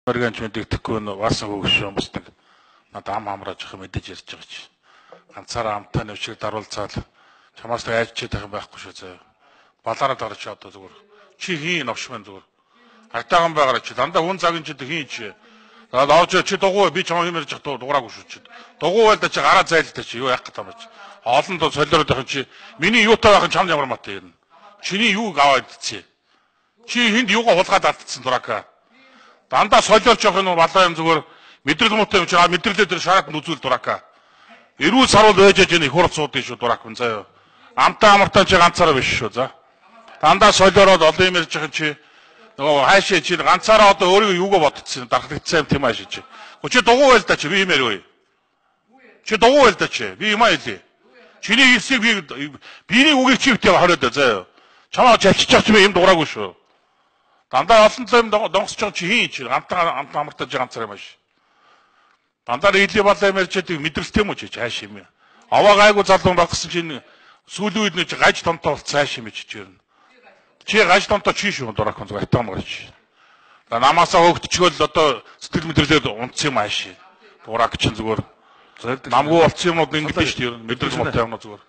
Морганч мэдэгдэхгүй нь ваасан хөвгш юм бас нэг надад ам амрааж их мэдээж ярьж байгаа чи. Ганцаараа амтай нэвчрэг даруулцаал чамаас тэг айжчихэд байх юм байхгүй шүү заяа. Балаараа дараач одоо зүгээр. Чи хийн новшман зүгээр. Хайтаахан байгаараа чи дандаа хүн цагийн чи хийн чи. За орж чи дугуй би чам юм ярьж дуграагүй шүү чи. Дугуй байл да чи гараа зайлтай чи юу яах гэдэг юм чи. Олон доо солиороод байх чи миний юутай байх чамд ямар матай юм. Чиний юуг аваад идсэн. Чи хүнд юугаа хулгаад алдсан дурака. Дандаа солиорч явах нь балаа юм зүгээр мэдрэл муутай юм чи мэдрэлээ тэр шаратанд үзүүл дурака. Эрүүл саруул байж яж их хурц сууд шүү дурак хүн заяа. Амтаа амартаа чи ганцаараа биш шүү за. Дандаа солиороод олон юм ярьж байгаа чи нөгөө хайшаа чи ганцаараа одоо өөрийгөө юугаа бодчихсон дархлагдсан юм тийм аашиж. Чи дугуй байл да чи би юм яриа. Чи дугуй байл да чи би юм аялээ. Чиний хэлсийг биний үгийг чи битээ хориод заяа. Чамаа чалччих юм дуураагүй шүү. Дандаа олон юм донгосч байгаа чи хийн чи амтаа амартаж ганцаар юм ааш. Дандаа нийлээ балаа юм ярьж байдаг мэдрэлтэй юм уу чи хайш юм. Аваа гайгүй залуу багсан чинь сүүлийн үед нэг гаж томтой болцсон хайш юм чи ер нь. Чи гаж томтой чи шүү дурак хүн зүгээр атаам гарч. Намаасаа хөөгдчихөөл одоо сэтгэл мэдрэлээд унтсан юм ааш. Дурак чинь зүгээр намгүй болцсон юмнууд ингэдэж шүү дээ. Мэдрэл муутай юмнууд зүгээр.